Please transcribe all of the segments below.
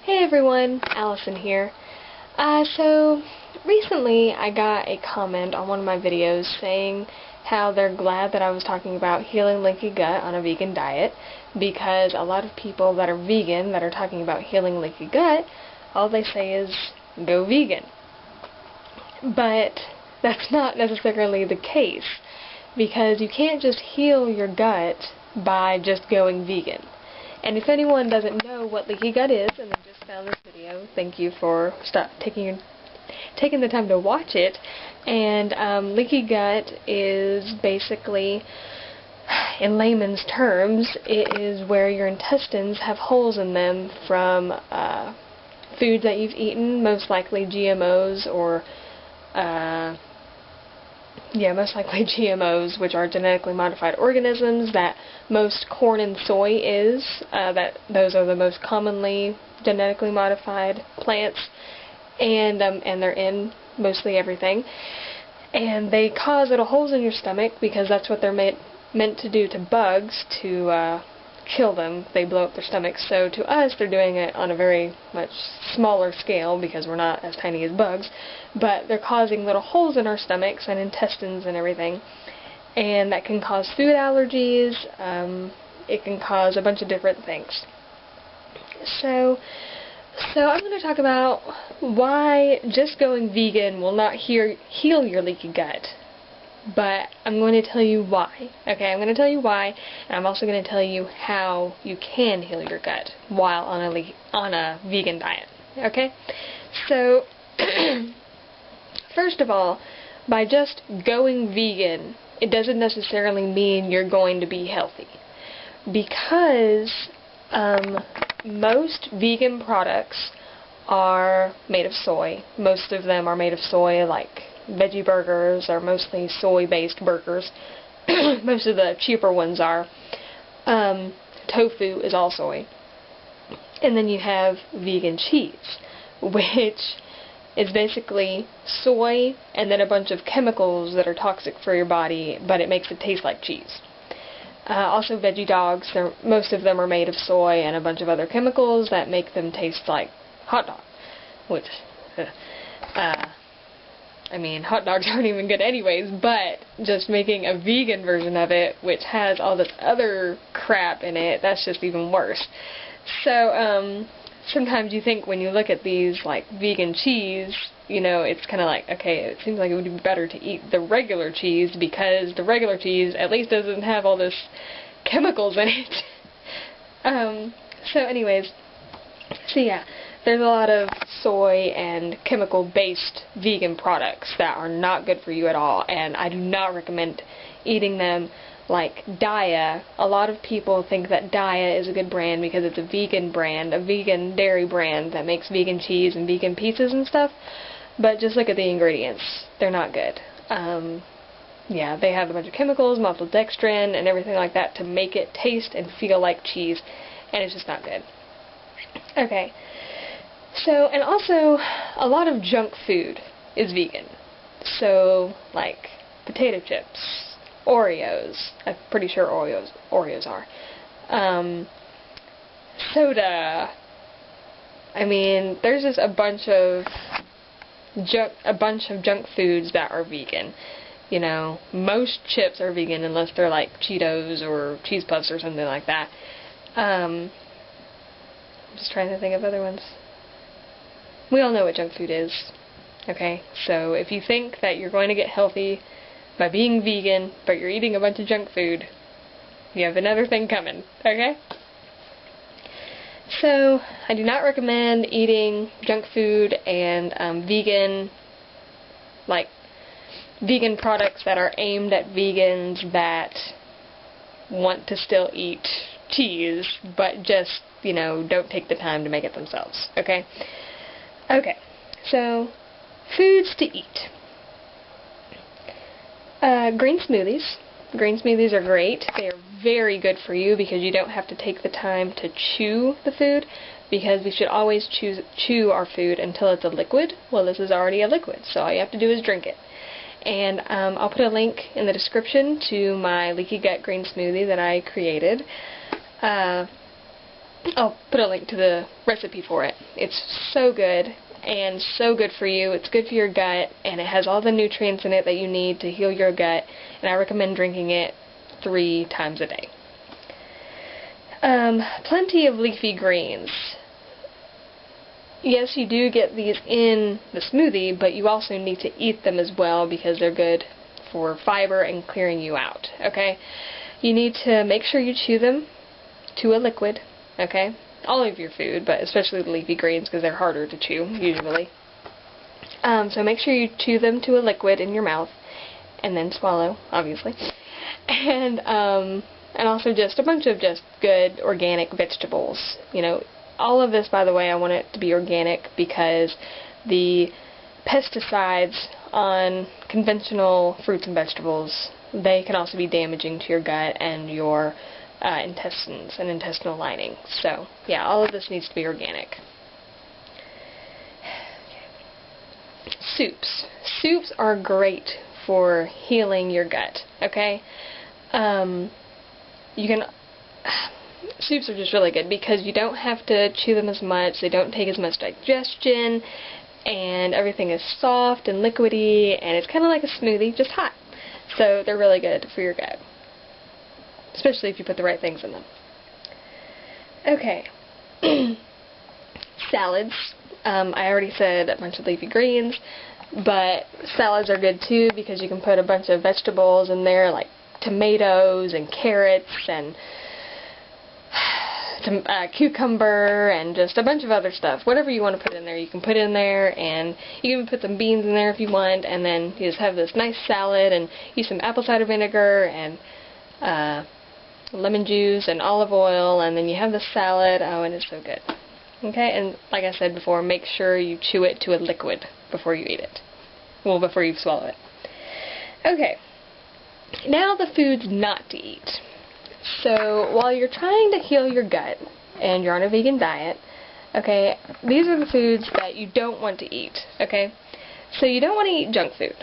Hey everyone, Allison here. So recently I got a comment on one of my videos saying how they're glad that I was talking about healing leaky gut on a vegan diet, because a lot of people that are vegan that are talking about healing leaky gut, all they say is go vegan. But that's not necessarily the case, because you can't just heal your gut by just going vegan. And if anyone doesn't know what leaky gut is and they just found this video, thank you for taking the time to watch it. And leaky gut is basically, in layman's terms, it is where your intestines have holes in them from foods that you've eaten, most likely GMOs or most likely GMOs, which are genetically modified organisms that most corn and soy is. Those are the most commonly genetically modified plants, and they're in mostly everything. And they cause little holes in your stomach because that's what they're meant to do to bugs, to kill them. They blow up their stomachs. So to us, they're doing it on a very much smaller scale because we're not as tiny as bugs, but they're causing little holes in our stomachs and intestines and everything, and that can cause food allergies. It can cause a bunch of different things. So I'm going to talk about why just going vegan will not heal your leaky gut. But I'm going to tell you why. Okay, I'm going to tell you why, and I'm also going to tell you how you can heal your gut while on a vegan diet. Okay? So, first of all, by just going vegan, it doesn't necessarily mean you're going to be healthy. Because most vegan products are made of soy. Most of them are made of soy, like veggie burgers are mostly soy-based burgers. Most of the cheaper ones are. Tofu is all soy. And then you have vegan cheese, which is basically soy and then a bunch of chemicals that are toxic for your body, but it makes it taste like cheese. Also veggie dogs, most of them are made of soy and a bunch of other chemicals that make them taste like hot dog, which I mean, hot dogs aren't even good anyways, but just making a vegan version of it, which has all this other crap in it, that's just even worse. So, sometimes you think when you look at these, like, vegan cheese, you know, it's kind of like, okay, it seems like it would be better to eat the regular cheese, because the regular cheese at least doesn't have all this chemicals in it. So anyways, so yeah. There's a lot of soy and chemical-based vegan products that are not good for you at all, and I do not recommend eating them. Like Daiya, a lot of people think that Daiya is a good brand because it's a vegan brand, a vegan dairy brand that makes vegan cheese and vegan pizzas and stuff, but just look at the ingredients. They're not good. Yeah, they have a bunch of chemicals, maltodextrin, and everything like that to make it taste and feel like cheese, and it's just not good. Okay. So, and also, a lot of junk food is vegan. So, like, potato chips, Oreos, I'm pretty sure Oreos are, soda, I mean, there's just a bunch of junk foods that are vegan. You know, most chips are vegan unless they're like Cheetos or Cheese Puffs or something like that. I'm just trying to think of other ones. We all know what junk food is, okay? So if you think that you're going to get healthy by being vegan, but you're eating a bunch of junk food, you have another thing coming, okay? So I do not recommend eating junk food and vegan products that are aimed at vegans that want to still eat cheese, but just, you know, don't take the time to make it themselves, okay? Okay, so, foods to eat. Green smoothies. Green smoothies are great. They are very good for you because you don't have to take the time to chew the food, because we should always chew our food until it's a liquid. Well, this is already a liquid, so all you have to do is drink it. And I'll put a link in the description to my leaky gut green smoothie that I created. I'll put a link to the recipe for it. It's so good and so good for you. It's good for your gut, and it has all the nutrients in it that you need to heal your gut, and I recommend drinking it 3 times a day. Plenty of leafy greens. Yes, you do get these in the smoothie, but you also need to eat them as well because they're good for fiber and clearing you out, okay? You need to make sure you chew them to a liquid, okay? All of your food, but especially the leafy greens because they're harder to chew, usually. So make sure you chew them to a liquid in your mouth, and then swallow, obviously. And also just a bunch of just good organic vegetables. You know, all of this, by the way, I want it to be organic because the pesticides on conventional fruits and vegetables, they can also be damaging to your gut and your intestines and intestinal lining. So, yeah, all of this needs to be organic. Soups. Soups are great for healing your gut, okay? Soups are just really good because you don't have to chew them as much, they don't take as much digestion, and everything is soft and liquidy, and it's kind of like a smoothie, just hot. So they're really good for your gut, especially if you put the right things in them. Okay. Salads. I already said a bunch of leafy greens, but salads are good too because you can put a bunch of vegetables in there like tomatoes and carrots and cucumber and just a bunch of other stuff. Whatever you want to put in there, you can put in there, and you can even put some beans in there if you want, and then you just have this nice salad and use some apple cider vinegar and lemon juice and olive oil, and then you have the salad. Oh, and it's so good. Okay, and like I said before, make sure you chew it to a liquid before you eat it. Well, before you swallow it. Okay, now the foods not to eat. So, while you're trying to heal your gut, and you're on a vegan diet, okay, these are the foods that you don't want to eat, okay? So you don't want to eat junk food.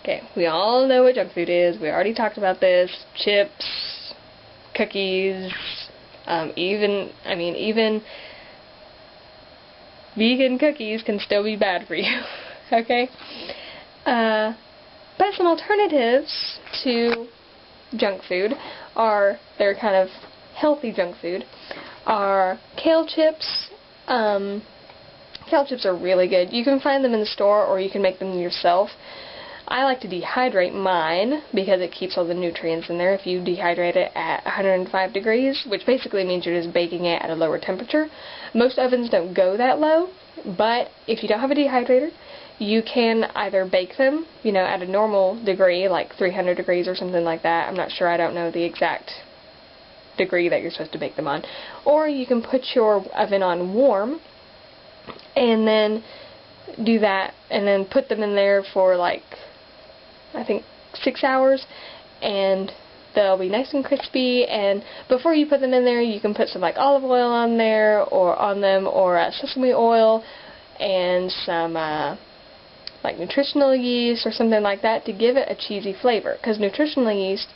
Okay, we all know what junk food is. We already talked about this. Chips, cookies, even vegan cookies can still be bad for you, okay? But some alternatives to junk food they're kind of healthy junk food, are kale chips. Kale chips are really good. You can find them in the store or you can make them yourself. I like to dehydrate mine because it keeps all the nutrients in there if you dehydrate it at 105 degrees, which basically means you're just baking it at a lower temperature. Most ovens don't go that low, but if you don't have a dehydrator, you can either bake them, you know, at a normal degree, like 300 degrees or something like that. I'm not sure, I don't know the exact degree that you're supposed to bake them on. Or you can put your oven on warm, and then do that, and then put them in there for like, I think 6 hours, and they'll be nice and crispy. And before you put them in there, you can put some like olive oil on there, or on them, or sesame oil, and some like nutritional yeast or something like that to give it a cheesy flavor, because nutritional yeast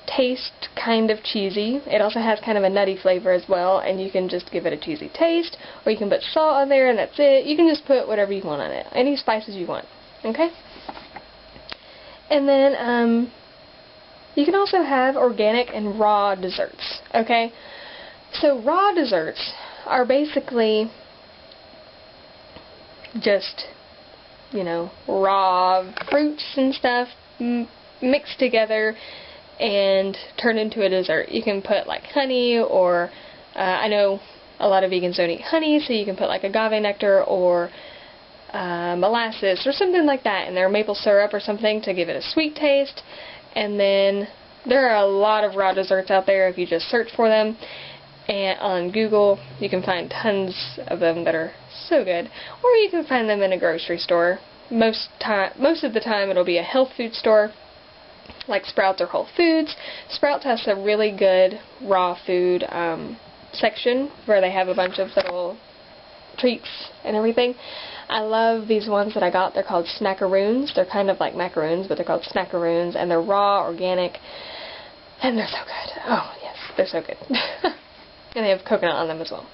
tastes kind of cheesy. It also has kind of a nutty flavor as well, and you can just give it a cheesy taste, or you can put salt on there and that's it. You can just put whatever you want on it, any spices you want, okay? And then you can also have organic and raw desserts, okay? So raw desserts are basically just, you know, raw fruits and stuff mixed together and turned into a dessert. You can put like honey, or I know a lot of vegans don't eat honey, so you can put like agave nectar or molasses or something like that in there, maple syrup or something to give it a sweet taste. And then there are a lot of raw desserts out there if you just search for them. And on Google, you can find tons of them that are so good. Or you can find them in a grocery store. Most of the time, it'll be a health food store, like Sprouts or Whole Foods. Sprouts has a really good raw food section where they have a bunch of little treats and everything. I love these ones that I got. They're called Snackaroons. They're kind of like macaroons, but they're called Snackaroons, and they're raw, organic, and they're so good. Oh, yes, they're so good. And they have coconut on them as well,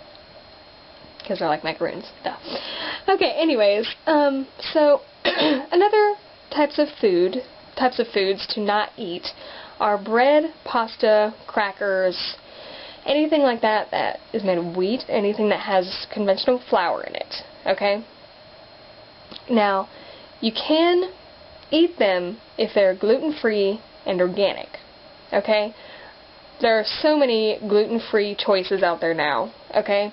because they're like macaroons. Duh. Okay, anyways, so another types of foods to not eat are bread, pasta, crackers, anything like that that is made of wheat, anything that has conventional flour in it, okay? Now, you can eat them if they're gluten-free and organic, okay? There are so many gluten-free choices out there now, okay?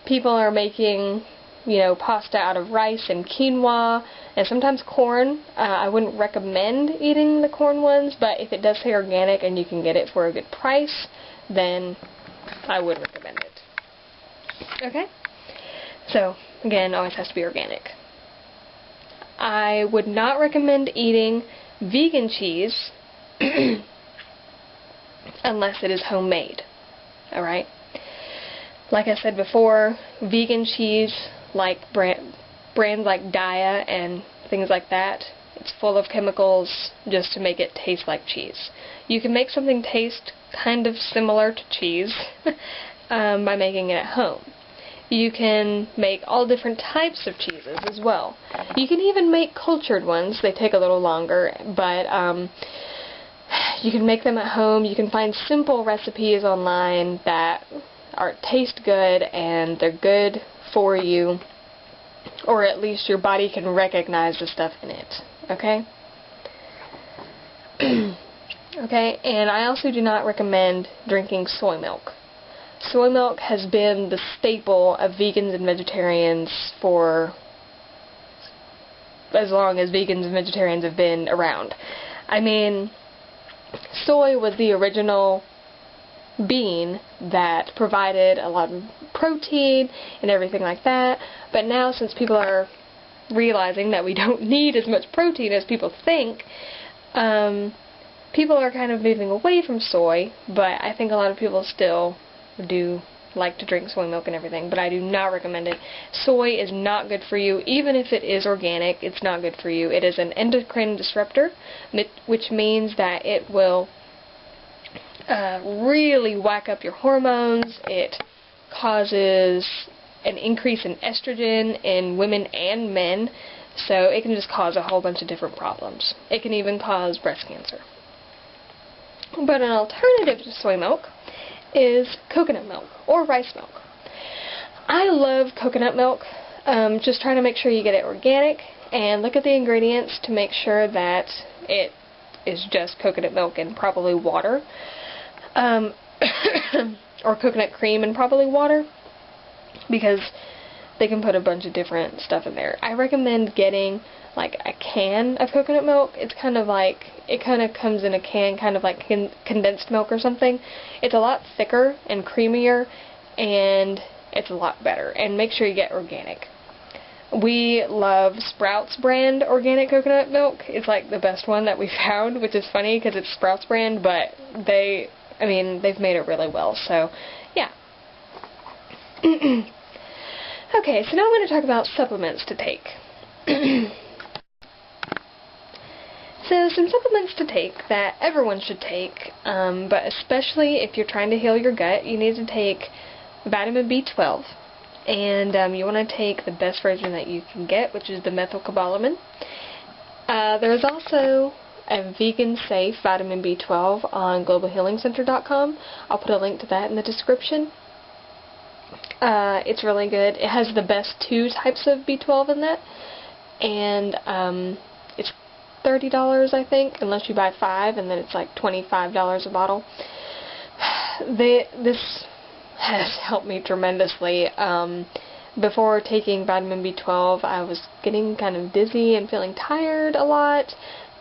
People are making, you know, pasta out of rice and quinoa, and sometimes corn. I wouldn't recommend eating the corn ones, but if it does say organic and you can get it for a good price, then I would recommend it. Okay? So, again, always has to be organic. I would not recommend eating vegan cheese unless it is homemade. Alright? Like I said before, vegan cheese, like brands like Daiya and things like that, it's full of chemicals just to make it taste like cheese. You can make something taste kind of similar to cheese by making it at home. You can make all different types of cheeses as well. You can even make cultured ones. They take a little longer, but you can make them at home. You can find simple recipes online that taste good and they're good for you, or at least your body can recognize the stuff in it. Okay? Okay, and I also do not recommend drinking soy milk. Soy milk has been the staple of vegans and vegetarians for as long as vegans and vegetarians have been around. I mean, soy was the original bean that provided a lot of protein and everything like that, but now since people are realizing that we don't need as much protein as people think, people are kind of moving away from soy, but I think a lot of people still do like to drink soy milk and everything, but I do not recommend it. Soy is not good for you. Even if it is organic, it's not good for you. It is an endocrine disruptor, which means that it will really whack up your hormones. It causes an increase in estrogen in women and men, so it can just cause a whole bunch of different problems. It can even cause breast cancer. But an alternative to soy milk is coconut milk or rice milk. I love coconut milk. Just try to make sure you get it organic and look at the ingredients to make sure that it is just coconut milk and probably water. Or coconut cream and probably water, because they can put a bunch of different stuff in there. I recommend getting like a can of coconut milk. It's kind of like, it kind of comes in a can, kind of like condensed milk or something. It's a lot thicker and creamier, and it's a lot better. And make sure you get organic. We love Sprouts brand organic coconut milk. It's like the best one that we found, which is funny because it's Sprouts brand, but they've made it really well, so yeah. Okay, so now I'm going to talk about supplements to take. So some supplements to take that everyone should take, but especially if you're trying to heal your gut, you need to take vitamin B12, and you want to take the best version that you can get, which is the methylcobalamin. There's also a vegan-safe vitamin B12 on globalhealingcenter.com. I'll put a link to that in the description. It's really good. It has the best 2 types of B12 in that, and it's $30, I think, unless you buy 5, and then it's like $25 a bottle. This has helped me tremendously. Before taking vitamin B12, I was getting kind of dizzy and feeling tired a lot,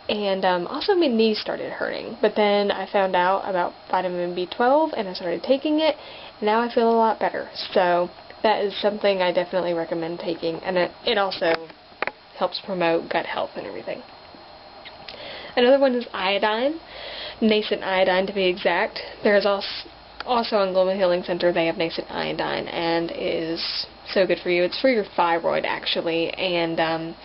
and also my knees started hurting. But then I found out about vitamin B12, and I started taking it, and now I feel a lot better. So that is something I definitely recommend taking, and it also helps promote gut health and everything. Another one is iodine, nascent iodine to be exact. There's also on Global Healing Center, they have nascent iodine, and it is so good for you. It's for your thyroid, actually, and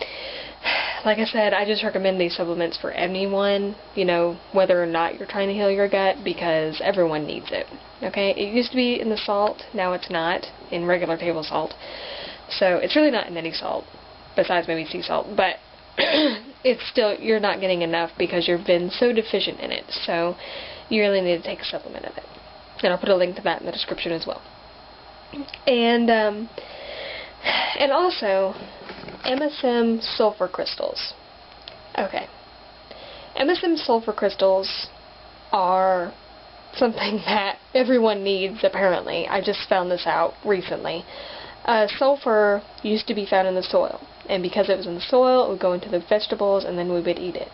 like I said, I just recommend these supplements for anyone, you know, whether or not you're trying to heal your gut, because everyone needs it. Okay, it used to be in the salt, now it's not in regular table salt. So it's really not in any salt, besides maybe sea salt, but it's still, you're not getting enough because you've been so deficient in it. So you really need to take a supplement of it. And I'll put a link to that in the description as well. And also, Msm Sulphur Crystals. Okay. Msm Sulphur Crystals are something that everyone needs, apparently. I just found this out recently. Sulfur used to be found in the soil, and because it was in the soil, it would go into the vegetables, and then we would eat it.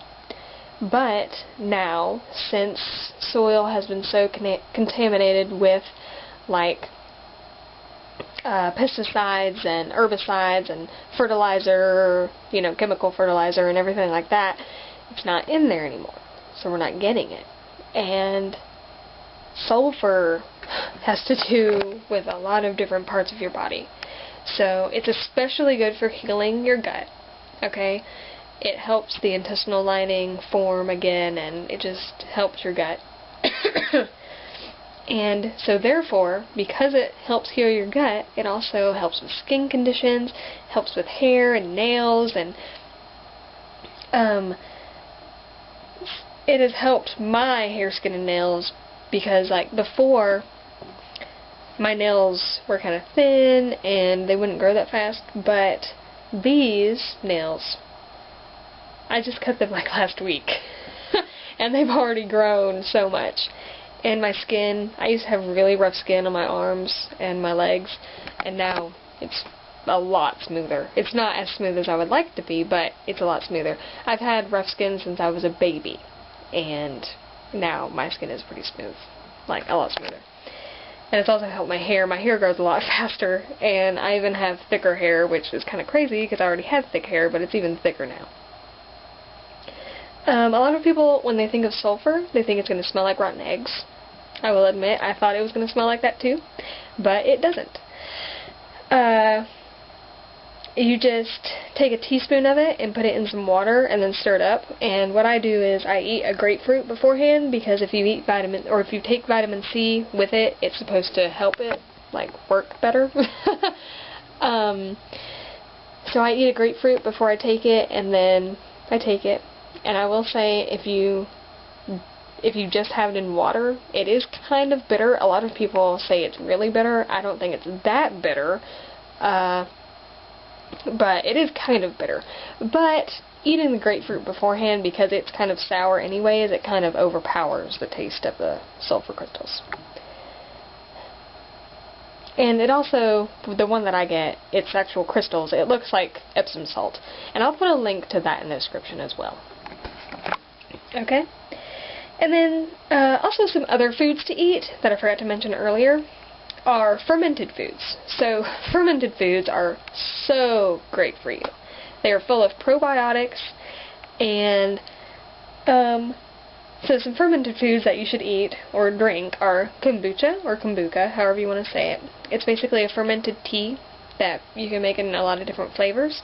But now, since soil has been so contaminated with, like, pesticides and herbicides and fertilizer, you know, chemical fertilizer and everything like that, it's not in there anymore. So we're not getting it. And sulfur has to do with a lot of different parts of your body. So it's especially good for healing your gut, okay? It helps the intestinal lining form again, and it just helps your gut. And so therefore, because it helps heal your gut, it also helps with skin conditions, helps with hair and nails, and it has helped my hair, skin, and nails, because like before, my nails were kind of thin and they wouldn't grow that fast, but these nails, I just cut them like last week and they've already grown so much. And my skin, I used to have really rough skin on my arms and my legs, and now it's a lot smoother. It's not as smooth as I would like it to be, but it's a lot smoother. I've had rough skin since I was a baby, and now my skin is pretty smooth, like a lot smoother. And it's also helped my hair. My hair grows a lot faster, and I even have thicker hair, which is kind of crazy because I already had thick hair, but it's even thicker now. A lot of people, when they think of sulfur, they think it's going to smell like rotten eggs. I will admit, I thought it was going to smell like that too, but it doesn't. You just take a teaspoon of it and put it in some water and then stir it up. And what I do is I eat a grapefruit beforehand, because if you eat if you take vitamin C with it, it's supposed to help it like work better. So I eat a grapefruit before I take it, and then I take it. And I will say, if you just have it in water, it is kind of bitter. A lot of people say it's really bitter. I don't think it's that bitter, but it is kind of bitter. But eating the grapefruit beforehand, because it's kind of sour anyways, it kind of overpowers the taste of the sulfur crystals. And it also, the one that I get, it's actual crystals. It looks like Epsom salt. And I'll put a link to that in the description as well. Okay? And then, also some other foods to eat that I forgot to mention earlier are fermented foods. So, fermented foods are so great for you. They are full of probiotics, and, so some fermented foods that you should eat or drink are kombucha, or kombucha, however you want to say it. It's basically a fermented tea that you can make in a lot of different flavors,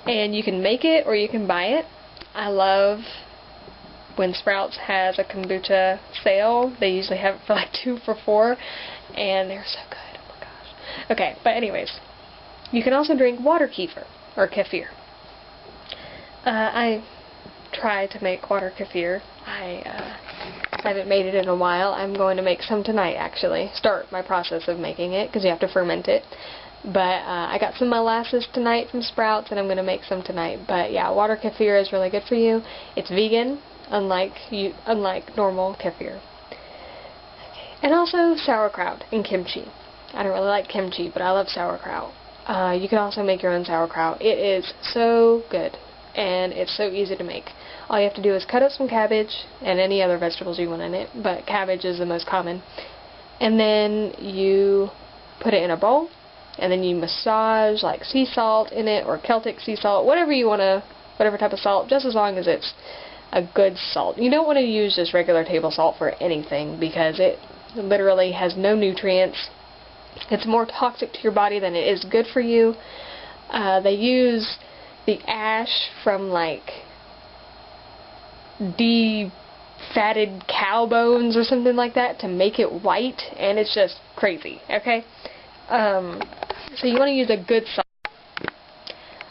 and you can make it or you can buy it. I love when Sprouts has a kombucha sale. They usually have it for like 2 for $4, and they're so good. Oh my gosh. Okay, but anyways, you can also drink water kefir, or kefir. I try to make water kefir. I haven't made it in a while. I'm going to make some tonight, actually. Start my process of making it, because you have to ferment it. But I got some molasses tonight from Sprouts, and I'm going to make some tonight. But yeah, water kefir is really good for you. It's vegan, unlike normal kefir. And also sauerkraut and kimchi. I don't really like kimchi, but I love sauerkraut. You can also make your own sauerkraut. It is so good, and it's so easy to make. All you have to do is cut up some cabbage and any other vegetables you want in it, but cabbage is the most common. And then you put it in a bowl, and then you massage like sea salt in it, or Celtic sea salt, whatever you want to, whatever type of salt, just as long as it's a good salt. You don't want to use just regular table salt for anything, because it literally has no nutrients. It's more toxic to your body than it is good for you. They use the ash from like defatted cow bones or something like that to make it white, and it's just crazy, okay? So you want to use a good salt.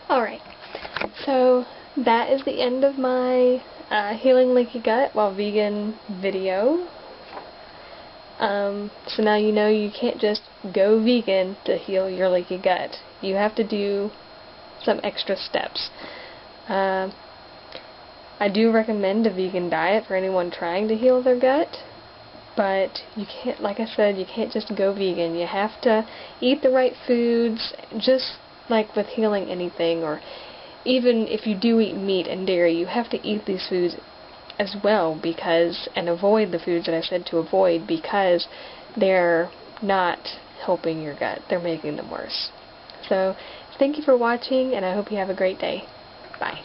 Alright, so that is the end of my Healing Leaky Gut while vegan video. So now you know you can't just go vegan to heal your leaky gut. You have to do some extra steps. I do recommend a vegan diet for anyone trying to heal their gut, but you can't, like I said, you can't just go vegan. You have to eat the right foods, just like with healing anything, or even if you do eat meat and dairy, you have to eat these foods as well, because, and avoid the foods that I said to avoid, because they're not helping your gut. They're making them worse. So, thank you for watching, and I hope you have a great day. Bye.